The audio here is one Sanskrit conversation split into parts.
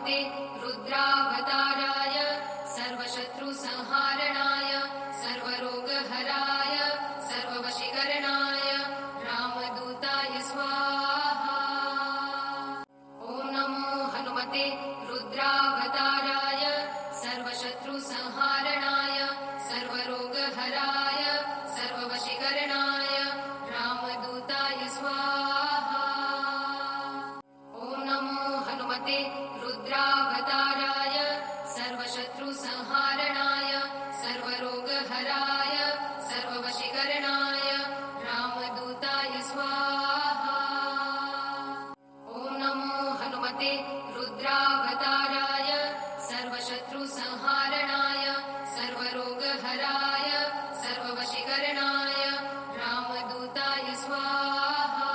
हनुमते रुद्रावताराय सर्वशत्रुसंहारणाय सर्वरोगहराय सर्ववशीकरणाय रामदूताय स्वाहा। ॐ नमो हनुमते रुद्रावताराय सर्वशत्रुसंहारणाय सर्वरोगहराय सर्ववशीकरणाय रामदूताय स्वाहा। ॐ नमो हनुमते रुद्रावताराय सर्वशत्रुसंहारणाय सर्वरोगहराय सर्ववशीकरणाय रामदूताय स्वाहा। ॐ नमो हनुमते रुद्रावताराय सर्वशत्रुसंहारणाय सर्वरोगहराय सर्ववशीकरणाय रामदूताय स्वाहा।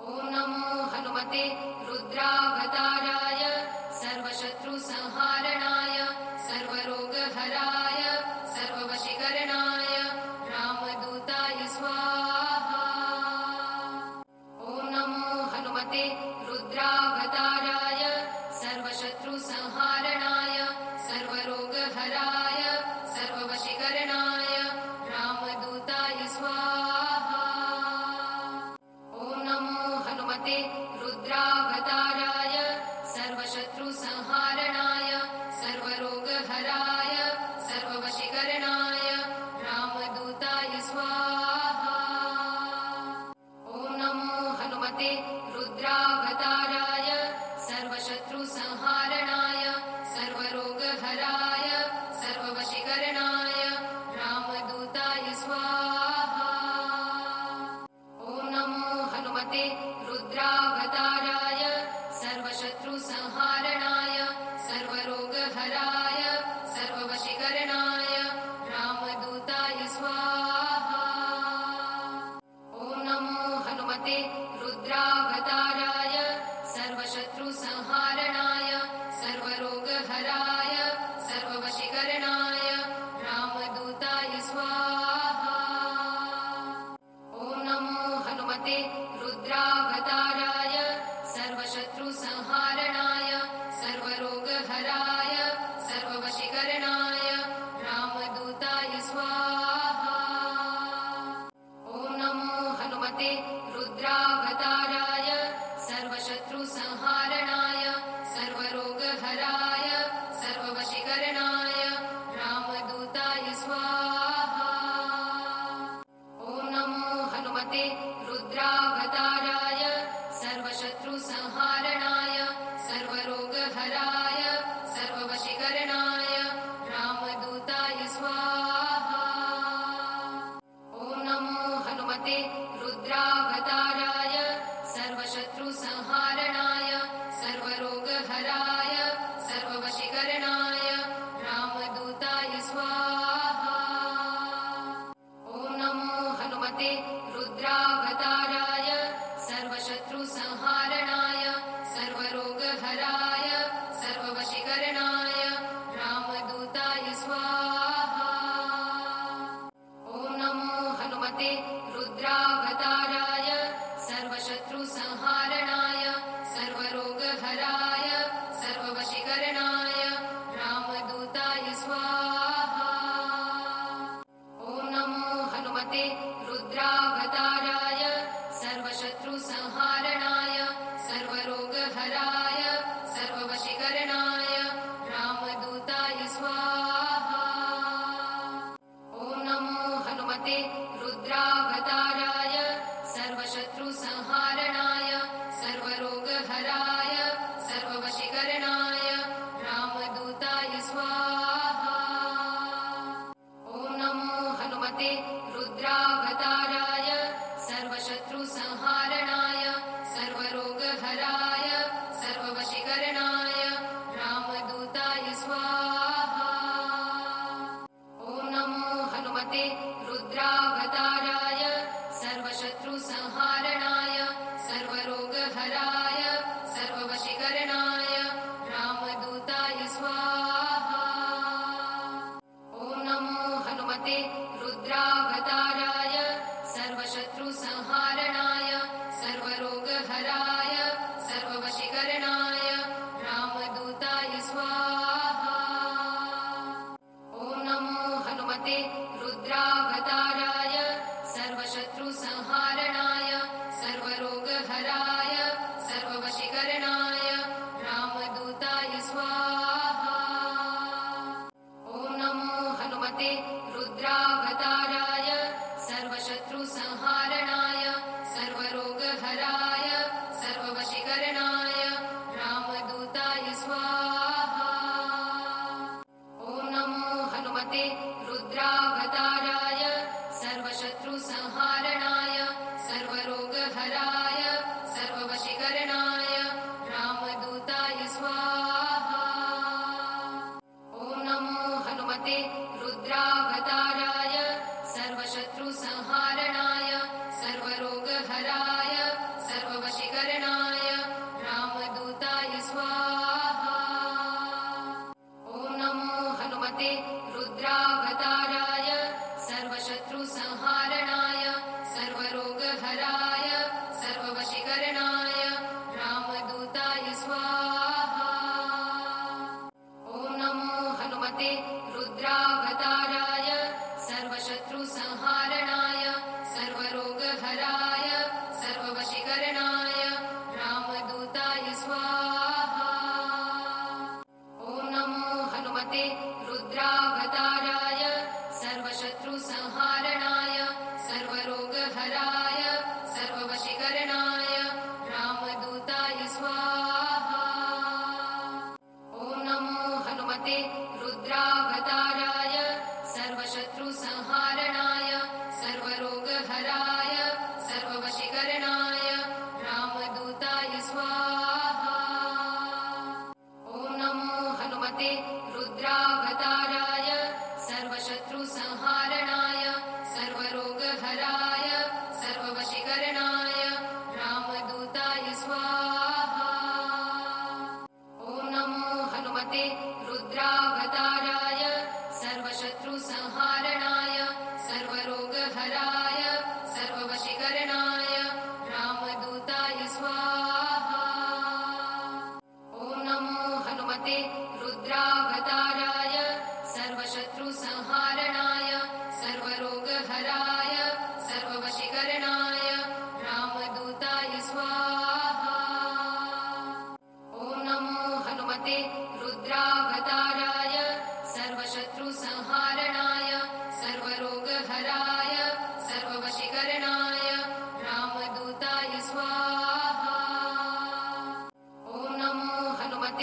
ॐ नमो हनुमते रुद्रावताराय सर्वशत्रुसंहारणाय सर्वरोगहराय सर्ववशीकरणाय रामदूताय स्वाहा। ॐ नमो हनुमते रुद्रावताराय सर्वशत्रुसंहारणाय सर्वरोगहराय सर्ववशीकरणाय रामदूताय स्वाहा। ॐ नमो हनुमते रुद्रावताराय सर्वशत्रुसंहारणाय सर्वरोगहराय सर्ववशीकरणाय रामदूताय स्वाहा। ॐ नमो हनुमते रुद्रावताराय सर्वशत्रुसंहारणाय सर्वरोगहराय सर्ववशीकरणाय रामदूताय स्वाहा। ॐ नमो हनुमते रुद्रावताराय सर्वशत्रुसंहारणाय सर्वरोगहराय सर्ववशीकरणाय रामदूताय स्वाहा। ॐ नमो हनुमते रुद्रावताराय सर्वशत्रुसंहारणाय सर्वरोगहराय सर्ववशीकरणाय रामदूताय स्वाहा। ॐ नमो हनुमते रुद्रावताराय सर्वशत्रुसंहारणाय सर्वरोगहराय सर्ववशीकरणाय रामदूताय स्वाहा। ॐ नमो हनुमते रुद्रावताराय सर्वशत्रुसंहारणाय सर्वरोगहराय सर्ववशीकरणाय रामदूताय स्वाहा। ॐ नमो हनुमते रुद्रावताराय सर्वशत्रुसंहारणाय सर्वरोगहराय सर्ववशीकरणाय रामदूताय स्वाहा। ॐ नमो हनुमते रुद्रावताराय सर्वशत्रुसंहारणाय सर्वरोगहराय सर्ववशीकरणाय रामदूताय स्वाहा। ॐ नमो हनुमते रुद्रावताराय सर्वशत्रुसंहारणाय सर्वरोगहराय सर्ववशीकरणाय रामदूताय स्वाहा। ॐ नमो हनुमते रुद्रावताराय सर्वशत्रुसंहारणाय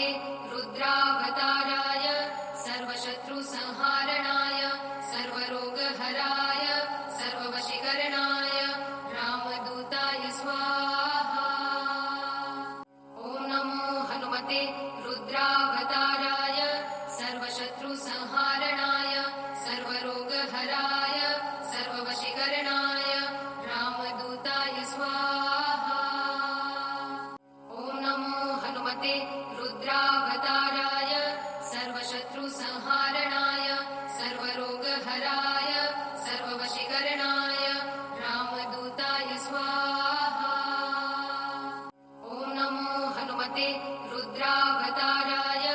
हनुमते रुद्रावताराय सर्वशत्रुसंहारणाय सर्वरोगहराय सर्ववशीकरणाय रामदूताय स्वाहा। ॐ नमो हनुमते रुद्रावताराय सर्वशत्रुसंहारणाय सर्वरोगहराय सर्ववशीकरणाय रामदूताय स्वाहा। ॐ नमो हनुमते रुद्रावताराय सर्वशत्रुसंहारणाय सर्वरोगहराय सर्ववशीकरणाय रामदूताय स्वाहा। ॐ नमो हनुमते रुद्रावताराय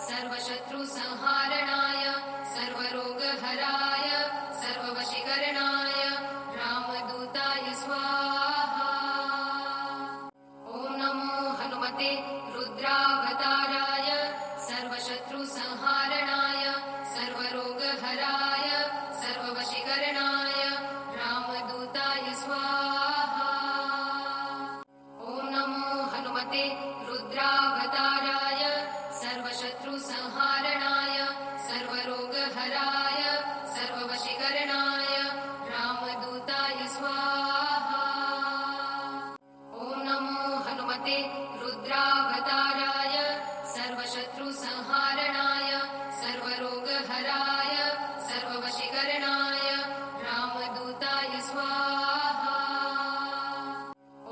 सर्वशत्रुसंहारणाय सर्वरोगहराय सर्ववशीकरणाय रामदूताय स्वाहा। ॐ नमो हनुमते रुद्रावताराय सर्वशत्रुसंहारणाय सर्वरोगहराय सर्ववशीकरणाय रामदूताय स्वाहा। ॐ नमो हनुमते रुद्रावताराय सर्वशत्रुसंहारणाय सर्वरोगहराय सर्ववशीकरणाय रामदूताय स्वाहा। ॐ नमो हनुमते रुद्रावताराय सर्वशत्रुसंहारणाय सर्वरोगहराय सर्ववशीकरणाय रामदूताय स्वाहा।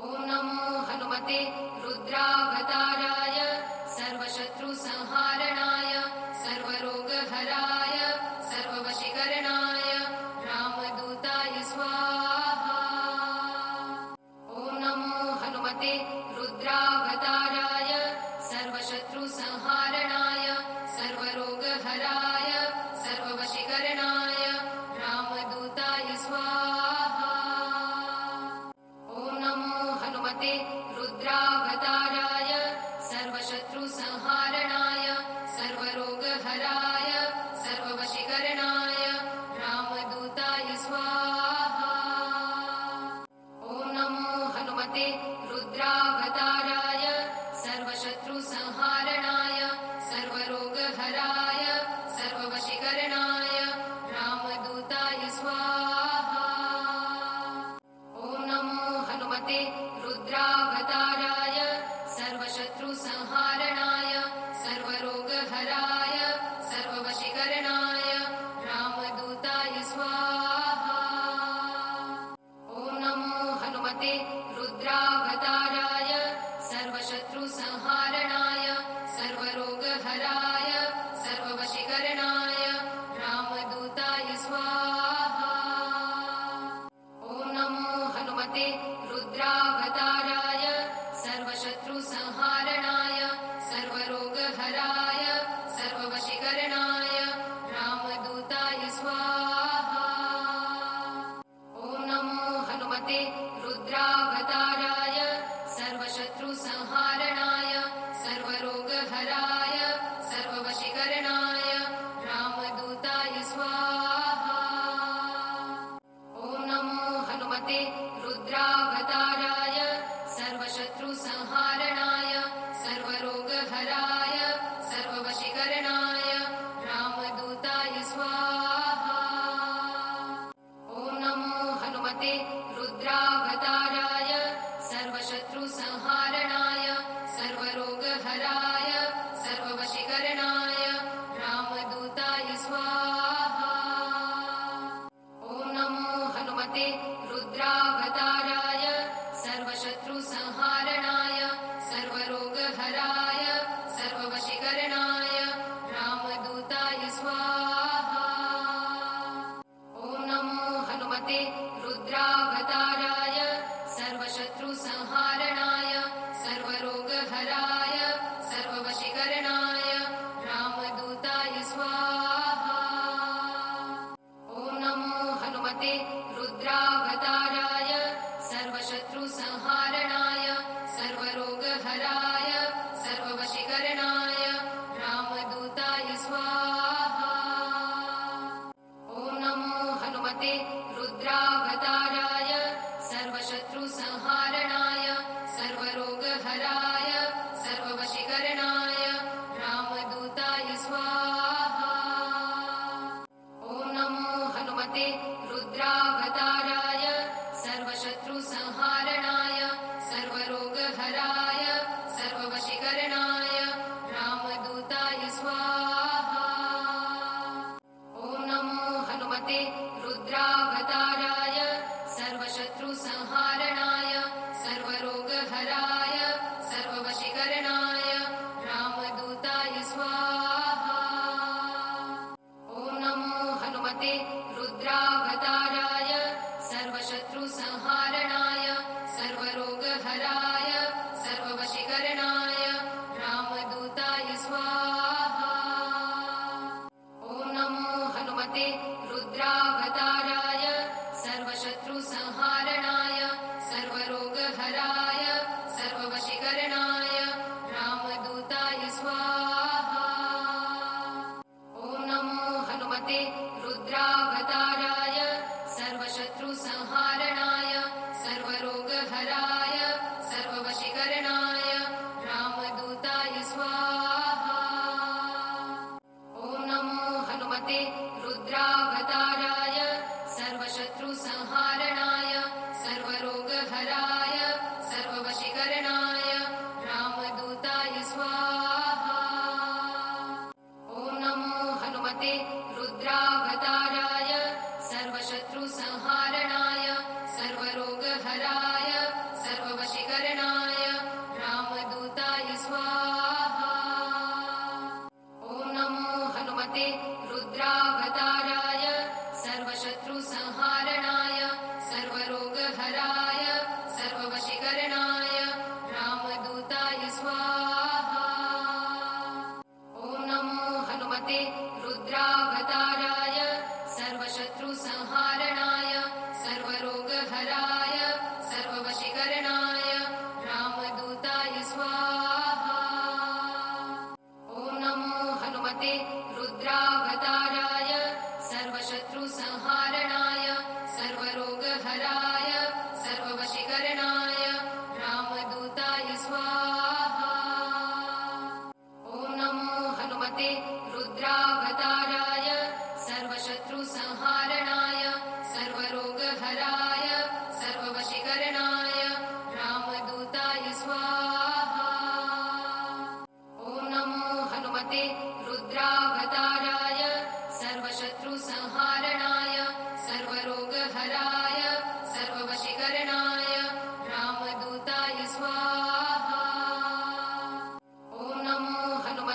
ॐ नमो हनुमते रुद्रावताराय सर्वशत्रुसंहारणाय सर्वरोगहराय सर्ववशीकरणाय रामदूताय स्वाहा। ॐ नमो हनुमते रुद्रावताराय सर्वशत्रुसंहारणाय सर्वरोगहराय सर्ववशीकरणाय रामदूताय स्वाहा। ॐ नमो हनुमते रुद्रावताराय सर्वशत्रुसंहारणाय सर्वरोगहराय सर्ववशीकरणाय रामदूताय स्वाहा। ॐ नमो हनुमते रुद्रावताराय सर्वशत्रुसंहारणाय सर्वरोगहराय सर्ववशीकरणाय रामदूताय स्वाहा। ॐ नमो हनुमते रुद्रावताराय सर्वशत्रुसंहारणाय सर्वरोगहराय सर्ववशीकरणाय रामदूताय स्वाहा। ॐ नमो हनुमते रुद्रावताराय सर्वशत्रुसंहारणाय सर्वरोगहराय सर्ववशीकरणाय रामदूताय स्वाहा। ॐ नमो हनुमते रुद्रावताराय सर्वशत्रुसंहारणाय सर्वरोगहराय सर्ववशीकरणाय रामदूताय स्वाहा। ॐ नमो हनुमते रुद्रावताराय सर्वशत्रुसंहारणाय सर्वरोगहराय सर्ववशीकरणाय रामदूताय स्वाहा। ॐ नमो हनुमते रुद्रावताराय सर्वशत्रुसंहारणाय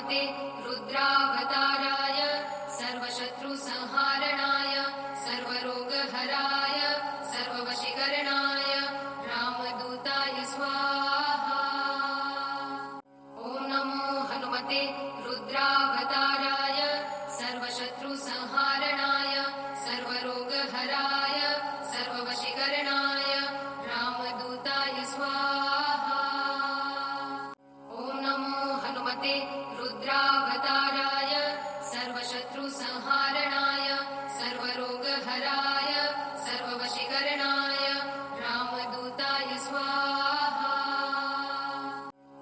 हनुमते रुद्रावताराय सर्वशत्रुसंहारणाय सर्वरोगहराय सर्ववशीकरणाय रामदूताय स्वाहा। ॐ नमो हनुमते रुद्रावताराय सर्वशत्रुसंहारणाय सर्वरोगहराय सर्ववशीकरणाय रामदूताय स्वाहा। ॐ नमो हनुमते रुद्रावताराय सर्वशत्रुसंहारणाय सर्वरोगहराय सर्ववशीकरणाय रामदूताय स्वाहा।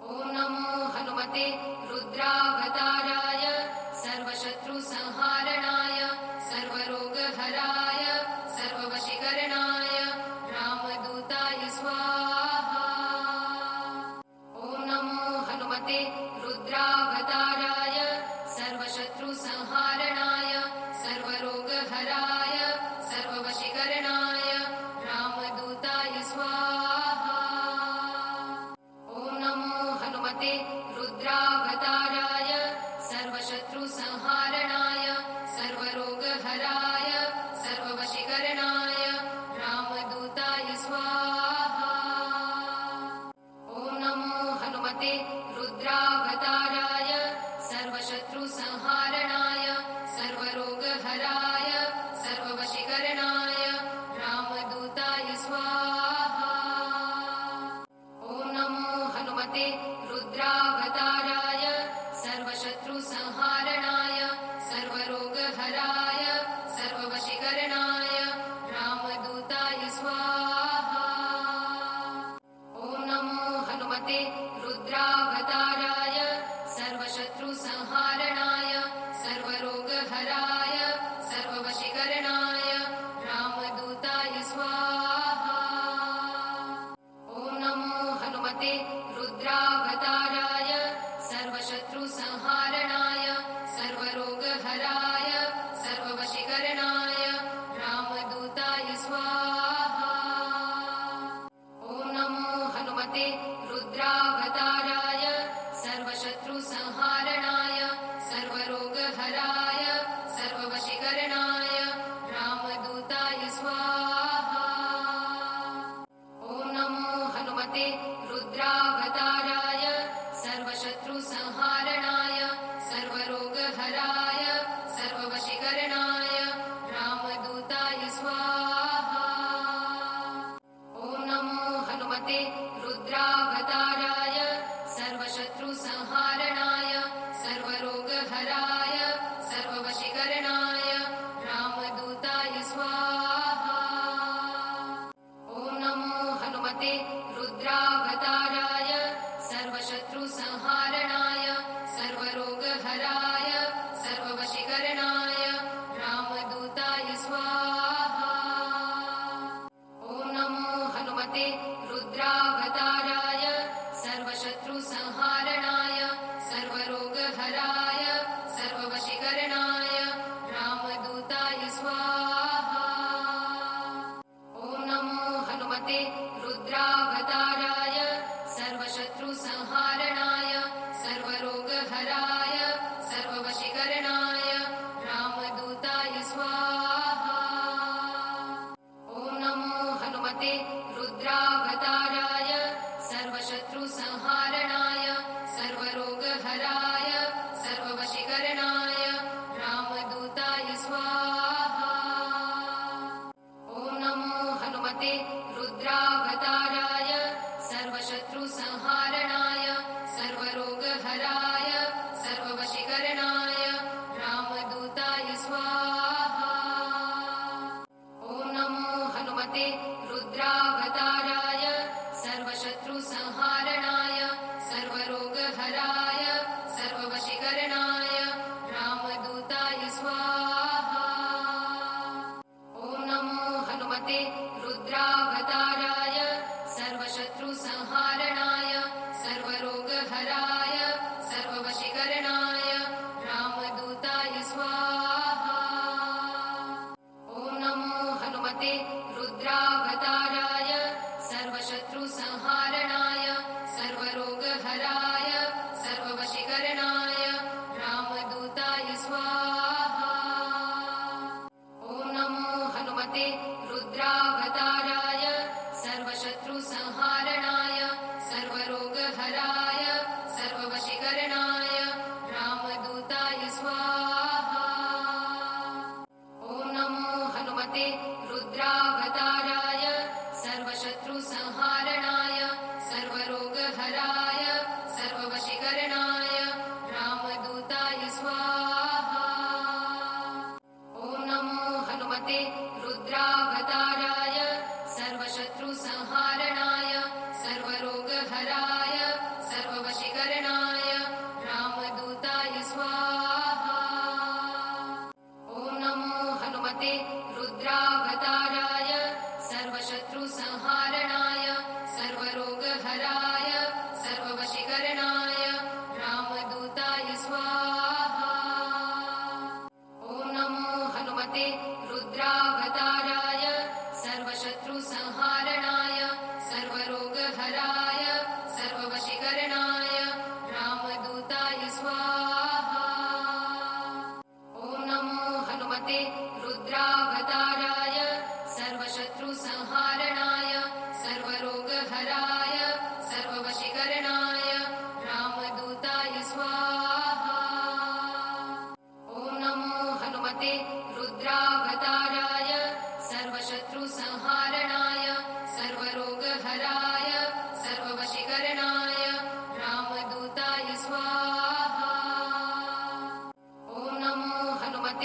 ॐ नमो हनुमते रुद्रावताराय सर्वशत्रुसंहारणाय सर्वरोगहराय सर्ववशीकरणाय रामदूताय स्वाहा। ॐ नमो हनुमते रुद्रावताराय सर्वशत्रुसंहारणाय सर्वरोगहराय सर्ववशीकरणाय रामदूताय स्वाहा। ॐ नमो हनुमते रुद्रावताराय सर्वशत्रुसंहारणाय सर्वरोगहराय सर्ववशीकरणाय रामदूताय स्वाहा। ॐ नमो हनुमते रुद्रावताराय सर्वशत्रुसंहारणाय सर्वरोगहराय सर्ववशीकरणाय रामदूताय स्वाहा। ॐ नमो हनुमते रुद्रावताराय सर्वशत्रुसंहारणाय सर्वरोगहराय सर्ववशीकरणाय रामदूताय स्वाहा। ॐ नमो हनुमते रुद्रावताराय सर्वशत्रुसंहारणाय सर्वरोगहराय सर्ववशीकरणाय रामदूताय स्वाहा। ॐ नमो हनुमते रुद्रावताराय सर्वशत्रुसंहारणाय सर्वरोगहराय सर्ववशीकरणाय रामदूताय स्वाहा। ॐ नमो हनुमते रुद्रावताराय सर्वशत्रुसंहारणाय सर्वरोगहराय सर्ववशीकरणाय रामदूताय स्वाहा। ॐ नमो हनुमते रुद्रावताराय सर्वशत्रुसंहारणाय सर्वरोगहराय सर्ववशीकरणाय रामदूताय स्वाहा। ॐ नमो हनुमते रुद्रावताराय सर्वशत्रुसंहारणाय सर्वरोगहराय सर्ववशीकरणाय रामदूताय स्वाहा। ॐ नमो हनुमते रुद्रावताराय सर्वशत्रुसंहारणाय सर्वरोगहराय सर्ववशीकरणाय रामदूताय स्वाहा। ॐ नमो हनुमते रुद्रावताराय सर्वशत्रुसंहारणाय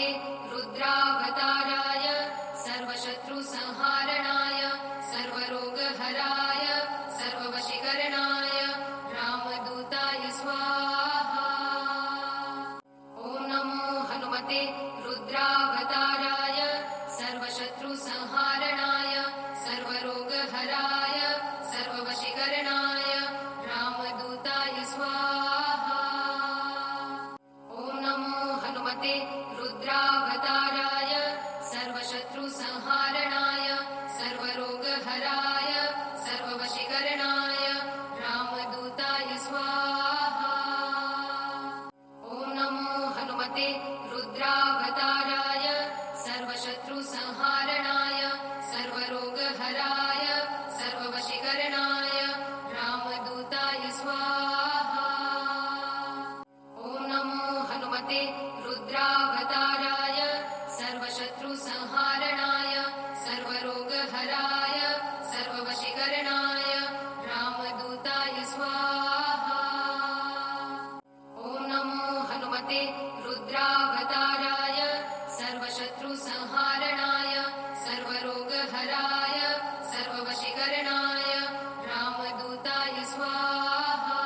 हनुमते रुद्रावताराय सर्वशत्रुसंहारणाय सर्वरोगहराय सर्ववशीकरणाय रामदूताय स्वाहा। ॐ नमो हनुमते रुद्रावताराय सर्वशत्रुसंहारणाय सर्वरोगहराय सर्ववशीकरणाय रामदूताय स्वाहा। ॐ नमो हनुमते रुद्रावताराय सर्वशत्रुसंहारणाय सर्वरोगहराय सर्ववशीकरणाय रामदूताय स्वाहा। ॐ नमो हनुमते रुद्रावताराय सर्वशत्रुसंहारणाय सर्वरोगहराय सर्ववशीकरणाय रामदूताय स्वाहा। ॐ नमो हनुमते रुद्रावताराय सर्वशत्रुसंहारणाय सर्वरोगहराय सर्ववशीकरणाय रामदूताय स्वाहा। ॐ नमो हनुमते रुद्रावताराय सर्वशत्रुसंहारणाय सर्वरोगहराय सर्ववशीकरणाय रामदूताय स्वाहा।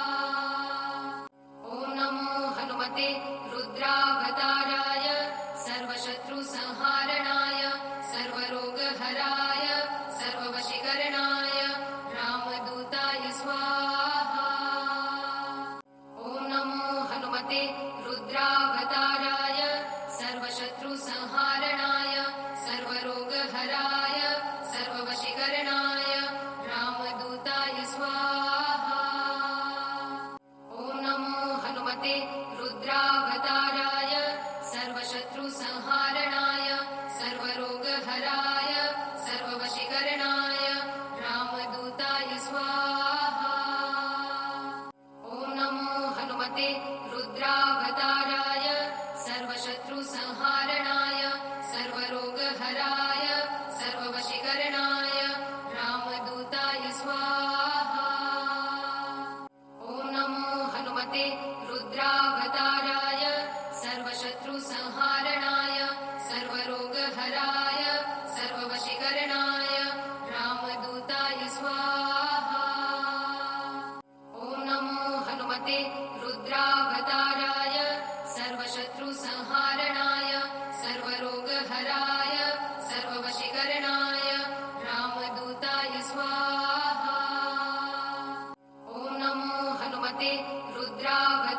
ॐ नमो हनुमते रुद्रावताराय सर्वशत्रुसंहारणाय सर्वरोगहराय सर्ववशीकरणाय रामदूताय स्वाहा। ॐ नमो हनुमते रुद्रावताराय सर्वशत्रुसंहारणाय सर्वरोगहराय सर्ववशीकरणाय रामदूताय स्वाहा। ॐ नमो हनुमते रुद्रावताराय सर्वशत्रुसंहारणाय सर्वरोगहराय सर्ववशीकरणाय रामदूताय स्वाहा। ॐ नमो हनुमते रुद्रावताराय सर्वशत्रुसंहारणाय सर्वरोगहराय सर्ववशीकरणाय रामदूताय स्वाहा। ॐ नमो हनुमते रुद्रावताराय सर्वशत्रुसंहारणाय सर्वरोगहराय सर्ववशीकरणाय रामदूताय स्वाहा। ॐ नमो हनुमते रुद्रावताराय सर्वशत्रुसंहारणाय सर्वरोगहराय सर्ववशीकरणाय रामदूताय स्वाहा। ॐ नमो हनुमते रुद्रावताराय